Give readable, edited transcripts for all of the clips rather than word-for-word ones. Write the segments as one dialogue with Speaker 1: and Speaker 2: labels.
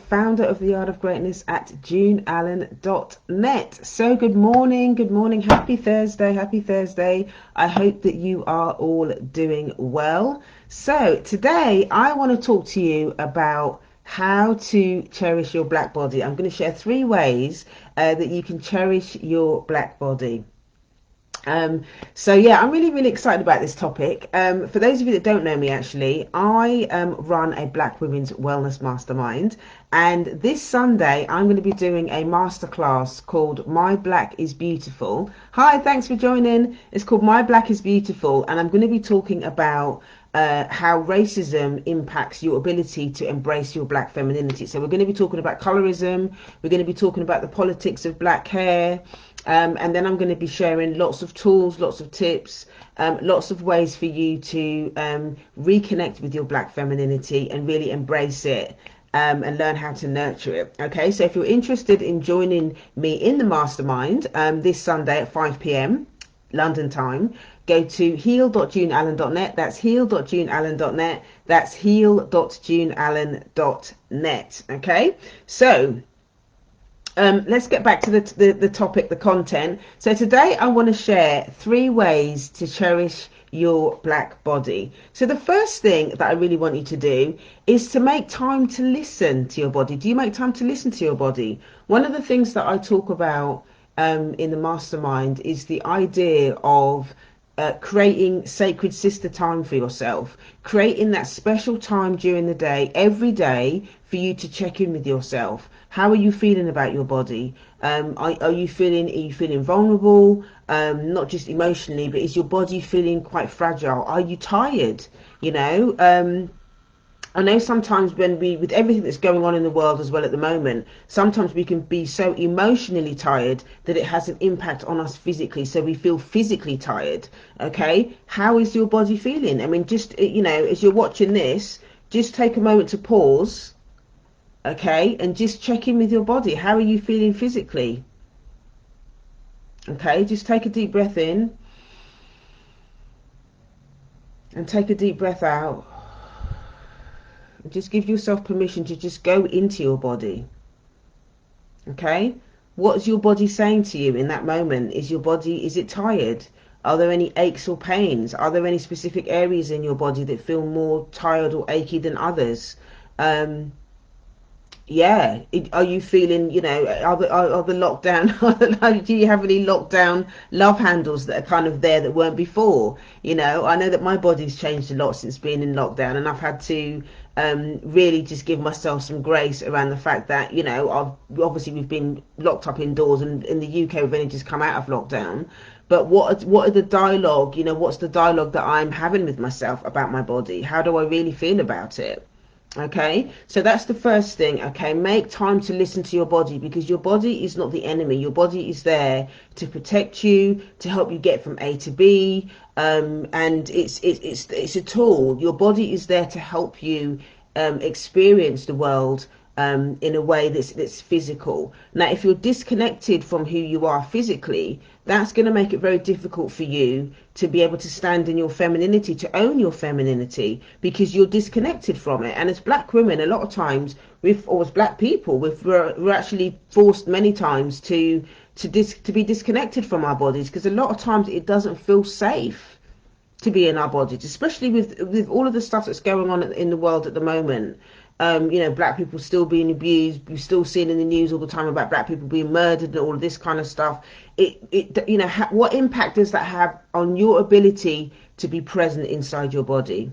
Speaker 1: founder of The Art of Greatness at juneallen.net. So good morning, happy Thursday. I hope that you are all doing well. So today I want to talk to you about how to cherish your black body. I'm going to share 3 ways that you can cherish your black body. So yeah, I'm really excited about this topic. For those of you that don't know me, actually, I run a Black Women's Wellness Mastermind, and this Sunday I'm going to be doing a masterclass called My Black is Beautiful. Hi, thanks for joining. It's called My Black is Beautiful, and I'm going to be talking about how racism impacts your ability to embrace your black femininity. So we're going to be talking about colorism, we're going to be talking about the politics of black hair, and then I'm going to be sharing lots of tools, lots of tips, lots of ways for you to reconnect with your black femininity and really embrace it. And learn how to nurture it. Okay, so if you're interested in joining me in the mastermind this Sunday at 5 p.m. London time, go to heal.juneallen.net. That's heal.juneallen.net. That's heal.juneallen.net. Okay, so let's get back to the topic, the content. So today I want to share 3 ways to cherish your black body. So the first thing that I really want you to do is to make time to listen to your body. Do you make time to listen to your body? One of the things that I talk about in the mastermind is the idea of creating sacred sister time for yourself, creating that special time during the day, every day, for you to check in with yourself. How are you feeling about your body? Are you feeling vulnerable? Not just emotionally, but is your body feeling quite fragile? Are you tired? I know sometimes with everything that's going on in the world as well at the moment, sometimes we can be so emotionally tired that it has an impact on us physically. So we feel physically tired. Okay. How is your body feeling? I mean, just, as you're watching this, just take a moment to pause. Okay. And just check in with your body. How are you feeling physically? Okay. Just take a deep breath in and take a deep breath out. Just give yourself permission to just go into your body. Okay, what's your body saying to you in that moment? Is it tired? Are there any aches or pains? Are there any specific areas in your body that feel more tired or achy than others? Are you feeling, are the lockdown, do you have any lockdown love handles that are kind of there that weren't before? I know that my body's changed a lot since being in lockdown, and I've had to really just give myself some grace around the fact that, we've been locked up indoors, and in the UK we've only just come out of lockdown. But what are the dialogue, what's the dialogue that I'm having with myself about my body? How do I really feel about it? Okay, so that's the first thing. Okay, make time to listen to your body, because your body is not the enemy. Your body is there to protect you, to help you get from A to B, and it's a tool. Your body is there to help you experience the world in a way that's physical. Now, if you're disconnected from who you are physically, that's going to make it very difficult for you to be able to stand in your femininity, to own your femininity, because you're disconnected from it. And as black women, a lot of times, or as black people, we're actually forced many times to be disconnected from our bodies, because a lot of times it doesn't feel safe to be in our bodies, especially with all of the stuff that's going on in the world at the moment. Black people still being abused. We're still seeing in the news all the time about black people being murdered and all of this kind of stuff. What impact does that have on your ability to be present inside your body?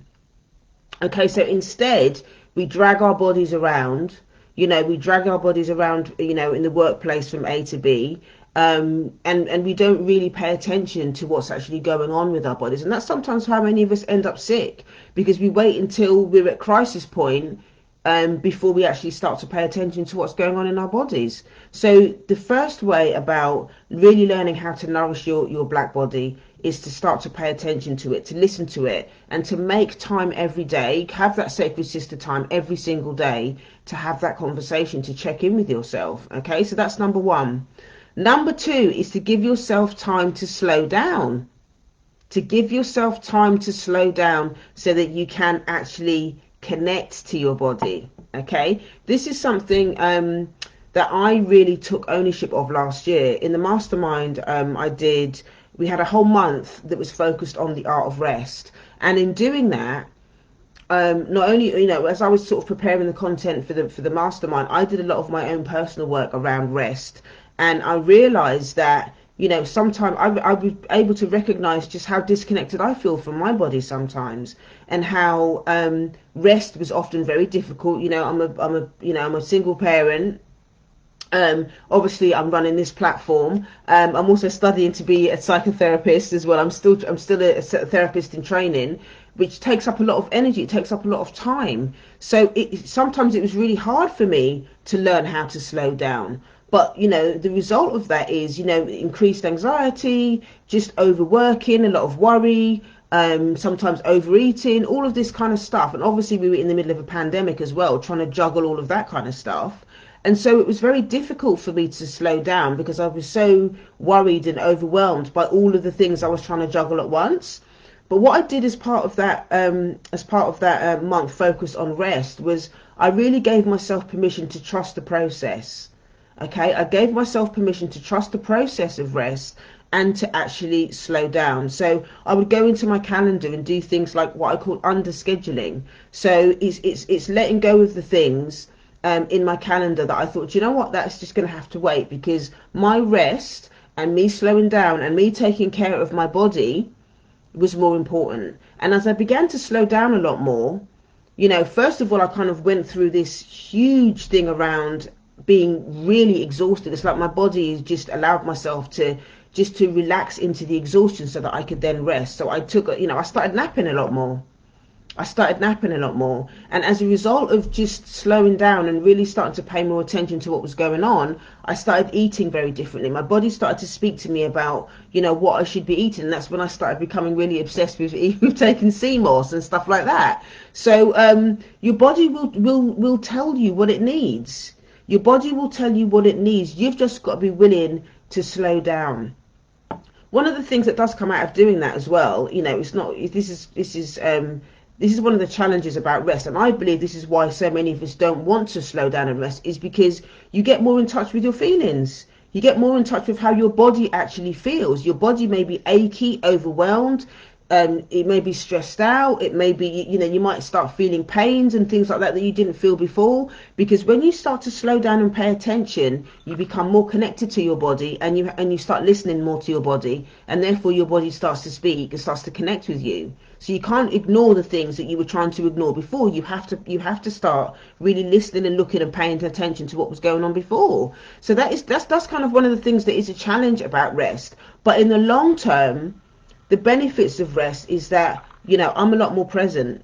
Speaker 1: Okay, so instead we drag our bodies around. In the workplace from A to B. And we don't really pay attention to what's actually going on with our bodies. And that's sometimes how many of us end up sick, because we wait until we're at crisis point before we actually start to pay attention to what's going on in our bodies. So the first way about really learning how to nourish your black body is to start to pay attention to it, to listen to it, and to make time every day, have that sacred sister time every single day, to have that conversation, to check in with yourself. Okay, so that's number 1. Number 2 is to give yourself time to slow down. To give yourself time to slow down so that you can actually connect to your body. Okay, this is something that I really took ownership of last year. In the mastermind we had a whole month that was focused on the art of rest. And in doing that, not only, as I was sort of preparing the content for the mastermind, I did a lot of my own personal work around rest. And I realized that, sometimes I was able to recognize just how disconnected I feel from my body sometimes, and how rest was often very difficult. I'm a single parent. Obviously I'm running this platform. I'm also studying to be a psychotherapist as well. I'm still a therapist in training, which takes up a lot of energy. It takes up a lot of time. So sometimes it was really hard for me to learn how to slow down. But, the result of that is, increased anxiety, just overworking, a lot of worry, sometimes overeating, all of this kind of stuff. And obviously we were in the middle of a pandemic as well, trying to juggle all of that kind of stuff. And so it was very difficult for me to slow down because I was so worried and overwhelmed by all of the things I was trying to juggle at once. But what I did as part of that month focused on rest was I really gave myself permission to trust the process. Okay, I gave myself permission to trust the process of rest and to actually slow down. So I would go into my calendar and do things like what I call under-scheduling. So it's letting go of the things in my calendar that I thought, you know what, that's just going to have to wait, because my rest and me slowing down and me taking care of my body was more important. And as I began to slow down a lot more, first of all, I kind of went through this huge thing around being really exhausted. It's like my body just allowed myself to relax into the exhaustion so that I could then rest. So I started napping a lot more. And as a result of just slowing down and really starting to pay more attention to what was going on, I started eating very differently. My body started to speak to me about, what I should be eating. And that's when I started becoming really obsessed with taking sea moss and stuff like that. So your body will tell you what it needs. Your body will tell you what it needs. You've just got to be willing to slow down. One of the things that does come out of doing that as well, this is one of the challenges about rest, and I believe this is why so many of us don't want to slow down and rest, is because you get more in touch with your feelings. You get more in touch with how your body actually feels. Your body may be achy, overwhelmed, it may be stressed out, it may be, you might start feeling pains and things like that you didn't feel before. Because when you start to slow down and pay attention, you become more connected to your body, and you start listening more to your body, and therefore your body starts to speak and starts to connect with you. So you can't ignore the things that you were trying to ignore before. You have to start really listening and looking and paying attention to what was going on before. So that's kind of one of the things that is a challenge about rest. But in the long term, the benefits of rest is that, I'm a lot more present.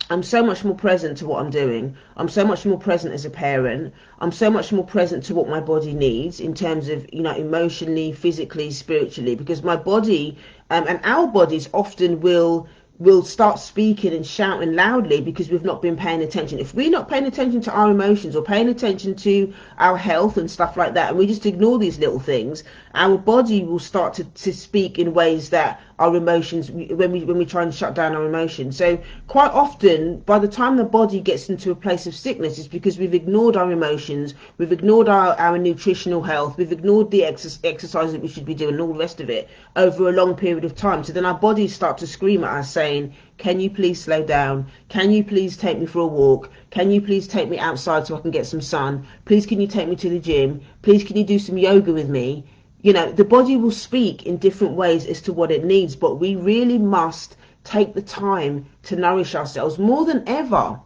Speaker 1: I'm so much more present to what I'm doing. I'm so much more present as a parent. I'm so much more present to what my body needs in terms of, emotionally, physically, spiritually, because my body and our bodies often will start speaking and shouting loudly because we've not been paying attention. If we're not paying attention to our emotions or paying attention to our health and stuff like that, and we just ignore these little things, our body will start to speak in ways that our emotions, when we try and shut down our emotions. So quite often, by the time the body gets into a place of sickness, it's because we've ignored our emotions, we've ignored our nutritional health, we've ignored the exercise that we should be doing, and all the rest of it over a long period of time. So then our bodies start to scream at us saying, can you please slow down? Can you please take me for a walk? Can you please take me outside so I can get some sun? Please, can you take me to the gym? Please, can you do some yoga with me? The body will speak in different ways as to what it needs, but we really must take the time to nourish ourselves more than ever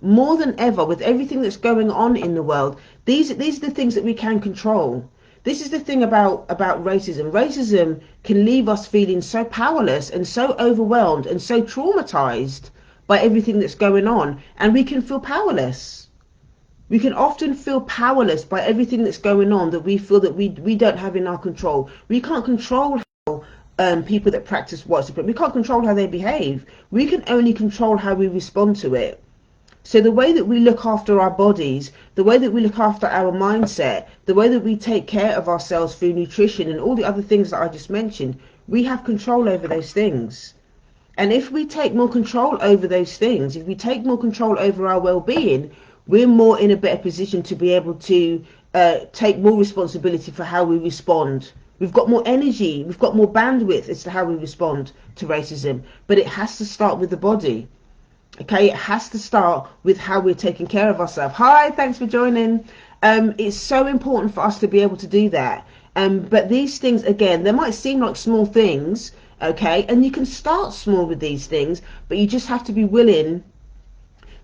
Speaker 1: with everything that's going on in the world. These are the things that we can control. This is the thing about racism. Racism can leave us feeling so powerless and so overwhelmed and so traumatized by everything that's going on, and we can feel powerless. We can often feel powerless by everything that's going on, that we feel that we don't have in our control. We can't control how people that practice white supremacy, we can't control how they behave. We can only control how we respond to it. So the way that we look after our bodies, the way that we look after our mindset, the way that we take care of ourselves through nutrition and all the other things that I just mentioned, we have control over those things. And if we take more control over those things, if we take more control over our well-being, we're more in a better position to be able to take more responsibility for how we respond. We've got more energy, we've got more bandwidth as to how we respond to racism. But it has to start with the body. Okay, it has to start with how we're taking care of ourselves. Hi, thanks for joining. It's so important for us to be able to do that. But these things, again, they might seem like small things, okay, and you can start small with these things, but you just have to be willing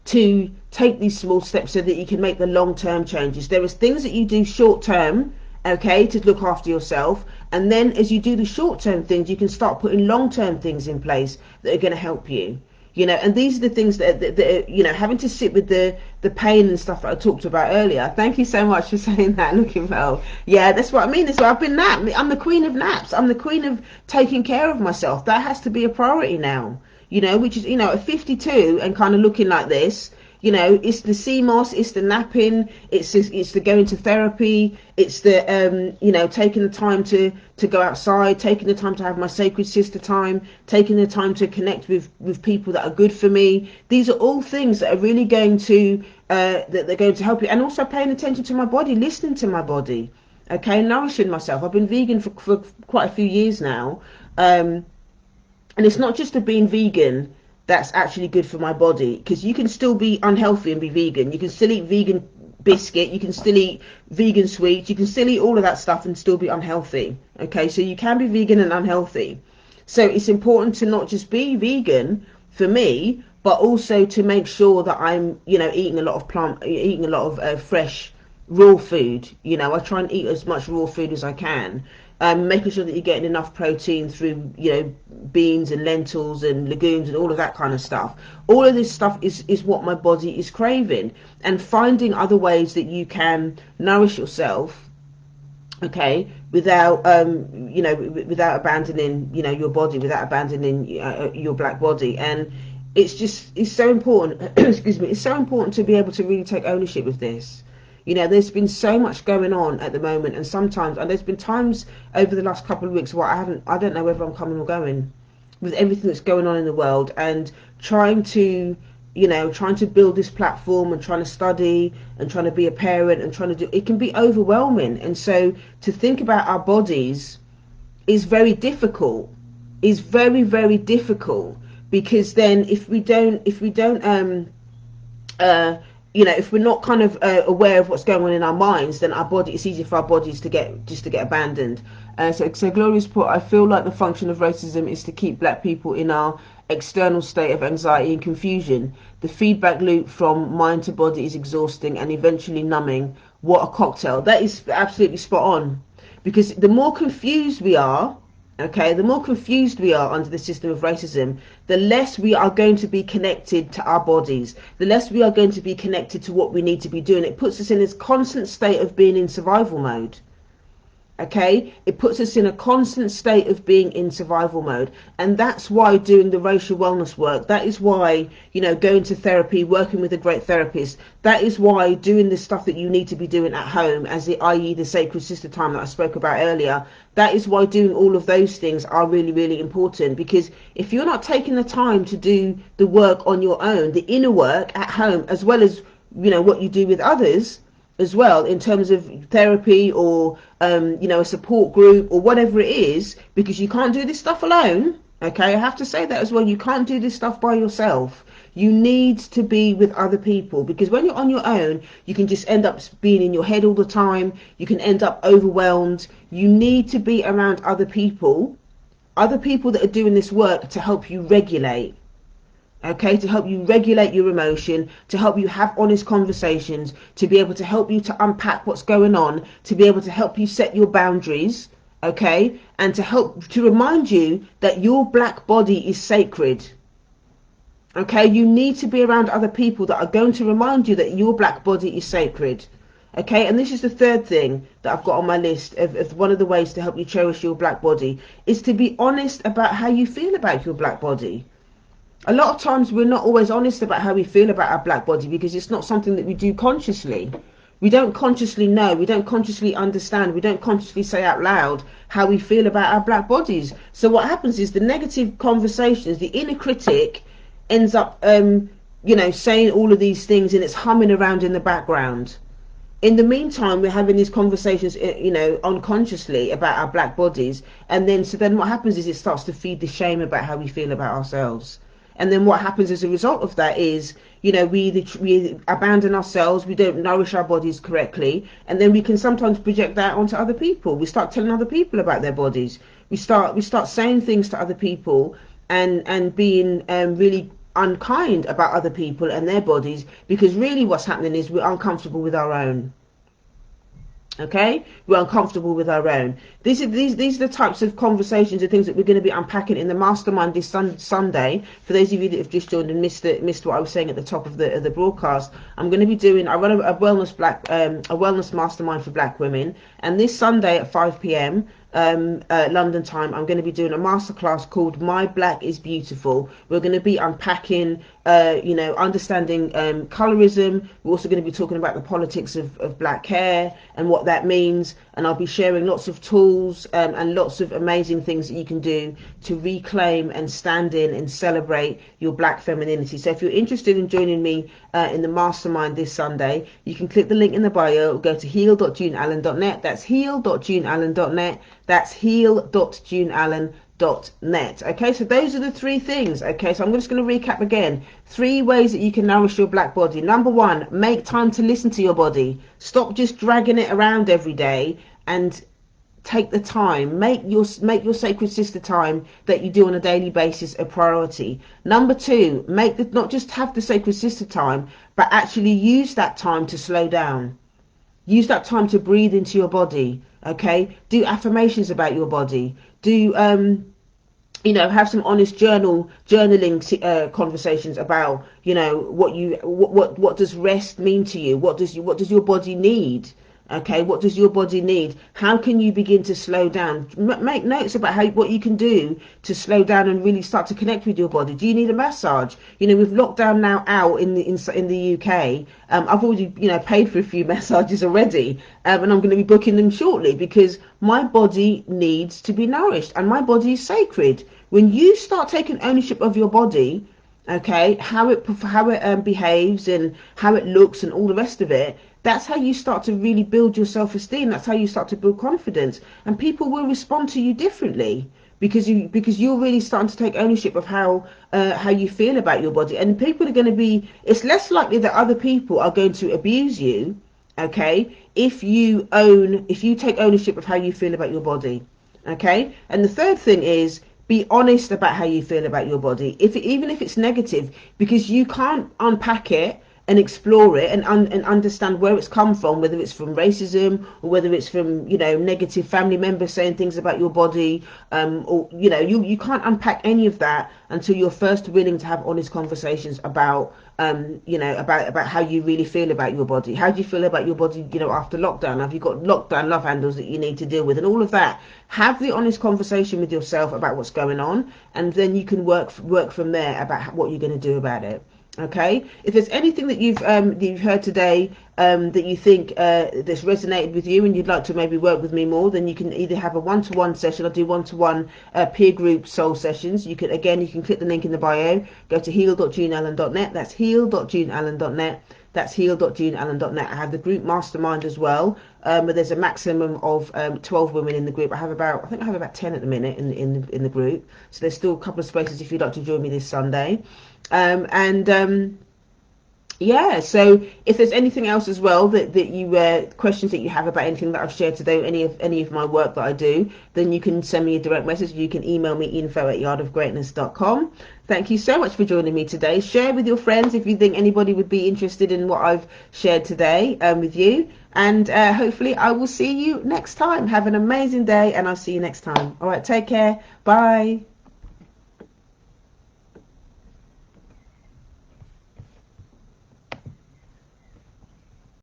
Speaker 1: to take these small steps so that you can make the long-term changes. There is things that you do short-term, okay, to look after yourself, and then as you do the short-term things, you can start putting long-term things in place that are going to help you. You know, and these are the things that you know, having to sit with the pain and stuff that I talked about earlier. Thank you so much for saying that, looking well. Yeah, that's what I mean. That's why I've been napped. I'm the queen of naps. I'm the queen of taking care of myself. That has to be a priority now. You know, which is, you know, at 52 and kind of looking like this, you know, it's the CMOS, it's the napping, it's the going to therapy, it's the you know, taking the time to go outside, taking the time to have my sacred sister time, taking the time to connect with people that are good for me. These are all things that are really going to that they're going to help you. And also paying attention to my body, listening to my body, okay, nourishing myself. I've been vegan for quite a few years now, and it's not just being vegan that's actually good for my body, because you can still be unhealthy and be vegan. You can still eat vegan biscuit, you can still eat vegan sweets, you can still eat all of that stuff and still be unhealthy. Okay, so you can be vegan and unhealthy. So it's important to not just be vegan for me, but also to make sure that I'm, you know, eating a lot of fresh raw food. You know, I try and eat as much raw food as I can. Making sure that you're getting enough protein through, you know, beans and lentils and legumes and all of that kind of stuff. All of this stuff is what my body is craving, and finding other ways that you can nourish yourself, okay, without you know, without abandoning, you know, your body, without abandoning your black body. And it's so important excuse me, it's so important to be able to really take ownership of this. You know, there's been so much going on at the moment, and sometimes, and there's been times over the last couple of weeks where I don't know whether I'm coming or going with everything that's going on in the world, and trying to build this platform and trying to study and trying to be a parent and trying to do, it can be overwhelming. And so to think about our bodies is very difficult, is very, very difficult, because then if we don't you know, if we're not kind of aware of what's going on in our minds, then it's easy for our bodies to get abandoned. So Glorious put, I feel like the function of racism is to keep black people in our external state of anxiety and confusion. The feedback loop from mind to body is exhausting and eventually numbing. What a cocktail. That is absolutely spot on. Because the more confused we are, okay, the more confused we are under the system of racism, the less we are going to be connected to our bodies, the less we are going to be connected to what we need to be doing. It puts us in this constant state of being in survival mode. Okay, it puts us in a constant state of being in survival mode. And that's why doing the racial wellness work, that is why, you know, going to therapy, working with a great therapist, that is why doing the stuff that you need to be doing at home, i.e. the sacred sister time that I spoke about earlier, that is why doing all of those things are really, really important. Because if you're not taking the time to do the work on your own, the inner work at home, as well as, you know, what you do with others as well, in terms of therapy or you know, a support group or whatever it is, because you can't do this stuff alone. Okay, I have to say that as well. You can't do this stuff by yourself. You need to be with other people, because when you're on your own, you can just end up being in your head all the time. You can end up overwhelmed. You need to be around other people that are doing this work to help you regulate. Okay, to help you regulate your emotion, to help you have honest conversations, to be able to help you to unpack what's going on, to be able to help you set your boundaries, okay, and to remind you that your black body is sacred. Okay, you need to be around other people that are going to remind you that your black body is sacred. Okay, and this is the third thing that I've got on my list of one of the ways to help you cherish your black body, is to be honest about how you feel about your black body. A lot of times we're not always honest about how we feel about our black body, because it's not something that we do consciously. We don't consciously know, we don't consciously understand, we don't consciously say out loud how we feel about our black bodies. So what happens is the negative conversations, the inner critic ends up, saying all of these things, and it's humming around in the background. In the meantime, we're having these conversations, unconsciously about our black bodies, and then what happens is it starts to feed the shame about how we feel about ourselves. And then what happens as a result of that is, we abandon ourselves, we don't nourish our bodies correctly, and then we can sometimes project that onto other people. We start telling other people about their bodies. We start saying things to other people, and being really unkind about other people and their bodies, because really what's happening is we're uncomfortable with our own. Okay, we're uncomfortable with our own. These are the types of conversations and things that we're going to be unpacking in the mastermind this Sunday. For those of you that have just joined and missed what I was saying at the top of the broadcast, I'm going to be doing. I run a wellness mastermind for black women, and this Sunday at 5 p.m. London time, I'm going to be doing a masterclass called My Black is Beautiful. We're going to be unpacking, understanding colorism. We're also going to be talking about the politics of black hair and what that means. And I'll be sharing lots of tools and lots of amazing things that you can do to reclaim and stand in and celebrate your black femininity. So if you're interested in joining me in the mastermind this Sunday, you can click the link in the bio, go to heal.juneallen.net. That's heal.juneallen.net. That's heal.juneallen.net. Okay, so those are the three things. Okay, so I'm just going to recap again. 3 ways that you can nourish your black body. Number 1, make time to listen to your body. Stop just dragging it around every day, and take the time. Make your sacred sister time that you do on a daily basis a priority. Number 2, not just have the sacred sister time, but actually use that time to slow down. Use that time to breathe into your body. Okay, do affirmations about your body. Do have some honest journaling conversations about what does rest mean to you? What does your body need? Okay, what does your body need? How can you begin to slow down? Make notes about what you can do to slow down and really start to connect with your body. Do you need a massage? With lockdown now out in the UK, I've already paid for a few massages already, and I'm going to be booking them shortly, because my body needs to be nourished, and my body is sacred. When you start taking ownership of your body, okay, how it behaves and how it looks and all the rest of it, that's how you start to really build your self-esteem. That's how you start to build confidence, and people will respond to you differently, because you're really starting to take ownership of how you feel about your body. And people are going to be, it's less likely that other people are going to abuse you, okay, if you take ownership of how you feel about your body. Okay, and the third thing is, be honest about how you feel about your body, even if it's negative, because you can't unpack it and explore it and understand where it's come from, whether it's from racism or whether it's from negative family members saying things about your body, or you can't unpack any of that until you're first willing to have honest conversations about about how you really feel about your body. How do you feel about your body after lockdown? Have you got lockdown love handles that you need to deal with, and all of that? Have the honest conversation with yourself about what's going on, and then you can work from there about what you're going to do about it. Okay, if there's anything that you've heard today that you think that's resonated with you and you'd like to maybe work with me more, then you can either have a one-to-one session. I do one-to-one peer group soul sessions. You can click the link in the bio, go to heal.juneallen.net. That's heal.juneallen.net. That's heal.juneallen.net. I have the group mastermind as well, but there's a maximum of 12 women in the group. I have about 10 at the minute in the group, so there's still a couple of spaces if you'd like to join me this Sunday. Yeah, so if there's anything else as well that you questions that you have about anything that I've shared today, any of my work that I do, then you can send me a direct message. You can email me info@yardofgreatness.com. Thank you so much for joining me today. Share with your friends if you think anybody would be interested in what I've shared today with you, and hopefully I will see you next time. Have an amazing day, and I'll see you next time. All right, take care. Bye.